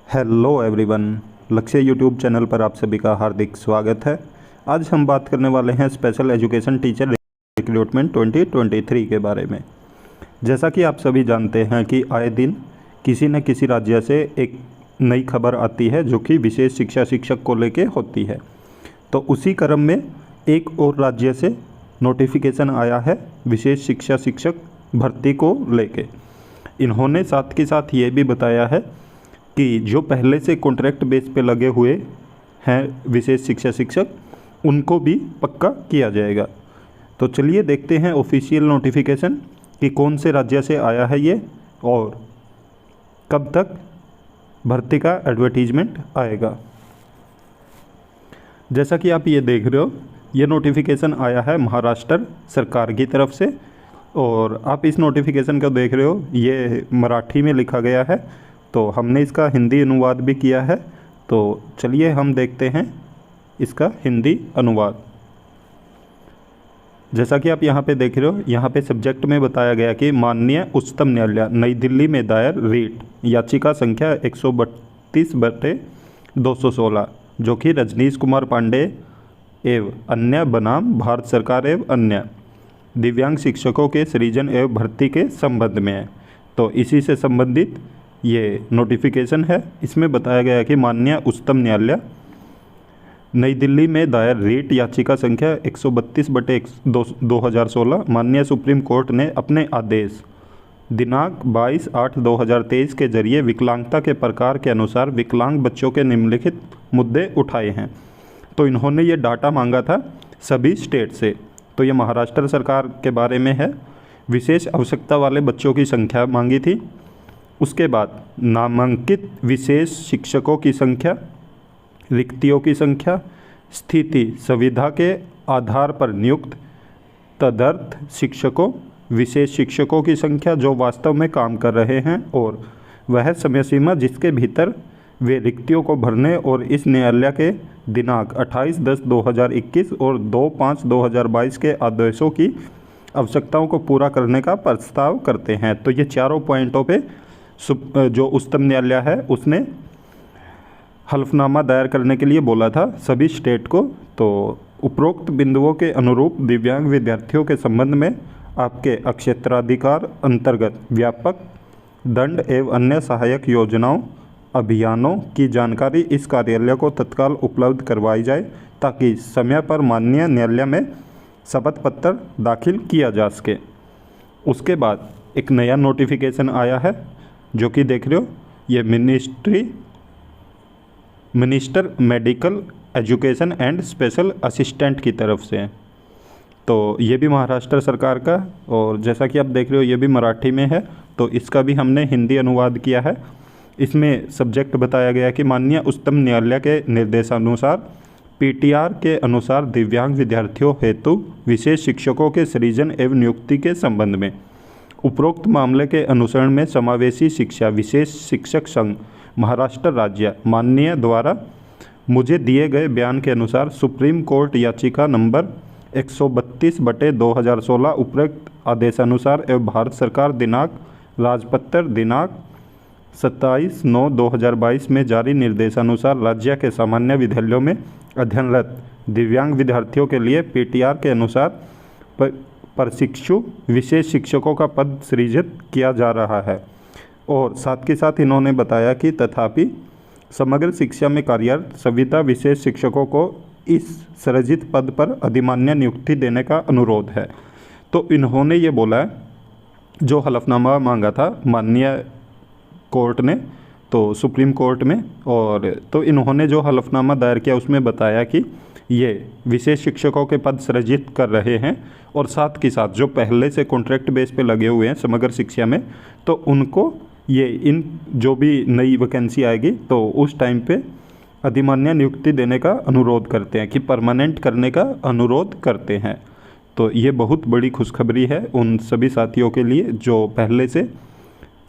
Hello everyone, लक्ष्य YouTube channel पर आप सभी का हार्दिक स्वागत है। आज हम बात करने वाले हैं स्पेशल एजुकेशन टीचर रिक्रूटमेंट 2023 के बारे में। जैसा कि आप सभी जानते हैं कि आए दिन किसी न किसी राज्य से एक नई खबर आती है जो कि विशेष शिक्षा शिक्षक को लेके होती है। तो उसी क्रम में एक और राज्य से नोटिफिकेशन आया है विशेष शिक्षा शिक्षक भर्ती को लेके। इन्होंने साथ के साथ ये भी बताया है कि जो पहले से कॉन्ट्रैक्ट बेस पे लगे हुए हैं विशेष शिक्षा शिक्षक, उनको भी पक्का किया जाएगा। तो चलिए देखते हैं ऑफिशियल नोटिफिकेशन कि कौन से राज्य से आया है ये और कब तक भर्ती का एडवर्टीजमेंट आएगा। जैसा कि आप ये देख रहे हो, ये नोटिफिकेशन आया है महाराष्ट्र सरकार की तरफ से और आप इस नोटिफिकेशन को देख रहे हो, ये मराठी में लिखा गया है। तो हमने इसका हिंदी अनुवाद भी किया है। तो चलिए हम देखते हैं इसका हिंदी अनुवाद। जैसा कि आप यहाँ पे देख रहे हो, यहाँ पे सब्जेक्ट में बताया गया कि माननीय उच्चतम न्यायालय नई दिल्ली में दायर रीट याचिका संख्या 132/216 जो कि रजनीश कुमार पांडे एवं अन्य बनाम भारत सरकार एवं अन्य दिव्यांग शिक्षकों के सृजन एवं भर्ती के संबंध में है। तो इसी से संबंधित ये नोटिफिकेशन है। इसमें बताया गया कि माननीय उच्चतम न्यायालय नई दिल्ली में दायर रीट याचिका संख्या 132/2016 माननीय सुप्रीम कोर्ट ने अपने आदेश दिनांक 22/8/2023 के जरिए विकलांगता के प्रकार के अनुसार विकलांग बच्चों के निम्नलिखित मुद्दे उठाए हैं। तो इन्होंने ये डाटा मांगा था सभी स्टेट से। तो ये महाराष्ट्र सरकार के बारे में है। विशेष आवश्यकता वाले बच्चों की संख्या मांगी थी। उसके बाद नामांकित विशेष शिक्षकों की संख्या, रिक्तियों की संख्या, स्थिति सुविधा के आधार पर नियुक्त तदर्थ शिक्षकों, विशेष शिक्षकों की संख्या जो वास्तव में काम कर रहे हैं और वह समय सीमा जिसके भीतर वे रिक्तियों को भरने और इस न्यायालय के दिनांक 28/10/2021 और 2/5/2022 के आदेशों की आवश्यकताओं को पूरा करने का प्रस्ताव करते हैं। तो ये चारों पॉइंटों पे जो उच्चतम न्यायालय है उसने हल्फनामा दायर करने के लिए बोला था सभी स्टेट को। तो उपरोक्त बिंदुओं के अनुरूप दिव्यांग विद्यार्थियों के संबंध में आपके क्षेत्राधिकार अंतर्गत व्यापक दंड एवं अन्य सहायक योजनाओं अभियानों की जानकारी इस कार्यालय को तत्काल उपलब्ध करवाई जाए ताकि समय पर माननीय न्यायालय में शपथ पत्र दाखिल किया जा सके। उसके बाद एक नया नोटिफिकेशन आया है जो कि देख रहे हो, ये minister medical education and special assistant की तरफ से है। तो ये भी महाराष्ट्र सरकार का, और जैसा कि आप देख रहे हो ये भी मराठी में है। तो इसका भी हमने हिंदी अनुवाद किया है। इसमें सब्जेक्ट बताया गया कि माननीय उच्चतम न्यायालय के निर्देशानुसार पीटीआर के अनुसार दिव्यांग विद्यार्थियों हेतु विशेष शिक्षकों के सृजन एवं नियुक्ति के संबंध में उपरोक्त मामले के अनुसरण में समावेशी शिक्षा विशेष शिक्षक संघ महाराष्ट्र राज्य माननीय द्वारा मुझे दिए गए बयान के अनुसार सुप्रीम कोर्ट याचिका नंबर 132/2016 उपरोक्त आदेशानुसार एवं भारत सरकार दिनांक राजपत्र दिनांक 27/9/2022 में जारी निर्देशानुसार राज्य के सामान्य विद्यालयों में अध्ययनरत दिव्यांग विद्यार्थियों के लिए पीटीआर के अनुसार प्रशिक्षु विशेष शिक्षकों का पद सृजित किया जा रहा है। और साथ के साथ इन्होंने बताया कि तथापि समग्र शिक्षा में कार्यरत संविदा विशेष शिक्षकों को इस सृजित पद पर अधिमान्य नियुक्ति देने का अनुरोध है। तो इन्होंने ये बोला है, जो हलफनामा मांगा था माननीय कोर्ट ने, तो सुप्रीम कोर्ट में, और तो इन्होंने जो हलफनामा दायर किया उसमें बताया कि ये विशेष शिक्षकों के पद सृजित कर रहे हैं और साथ के साथ जो पहले से कॉन्ट्रैक्ट बेस पे लगे हुए हैं समग्र शिक्षा में, तो उनको ये इन जो भी नई वैकेंसी आएगी तो उस टाइम पे अधिमान्य नियुक्ति देने का अनुरोध करते हैं, कि परमानेंट करने का अनुरोध करते हैं। तो ये बहुत बड़ी खुशखबरी है उन सभी साथियों के लिए जो पहले से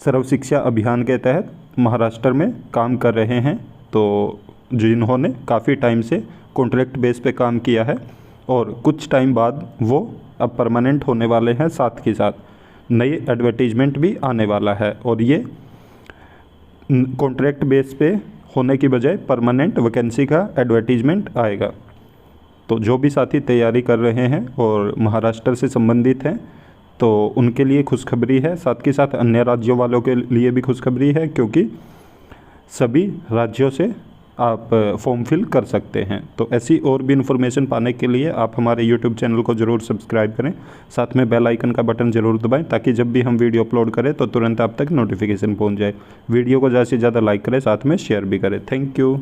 सर्व शिक्षा अभियान के तहत महाराष्ट्र में काम कर रहे हैं, तो जिन्होंने काफ़ी टाइम से कॉन्ट्रैक्ट बेस पे काम किया है और कुछ टाइम बाद वो अब परमानेंट होने वाले हैं। साथ के साथ नई एडवर्टीजमेंट भी आने वाला है और ये कॉन्ट्रैक्ट बेस पे होने की बजाय परमानेंट वैकेंसी का एडवर्टीजमेंट आएगा। तो जो भी साथी तैयारी कर रहे हैं और महाराष्ट्र से संबंधित हैं तो उनके लिए खुशखबरी है, साथ के साथ अन्य राज्यों वालों के लिए भी खुशखबरी है, क्योंकि सभी राज्यों से आप फॉर्म फिल कर सकते हैं। तो ऐसी और भी इन्फॉर्मेशन पाने के लिए आप हमारे यूट्यूब चैनल को ज़रूर सब्सक्राइब करें, साथ में बेल आइकन का बटन ज़रूर दबाएं, ताकि जब भी हम वीडियो अपलोड करें तो तुरंत आप तक नोटिफिकेशन पहुंच जाए। वीडियो को ज़्यादा से ज़्यादा लाइक करें, साथ में शेयर भी करें। Thank you.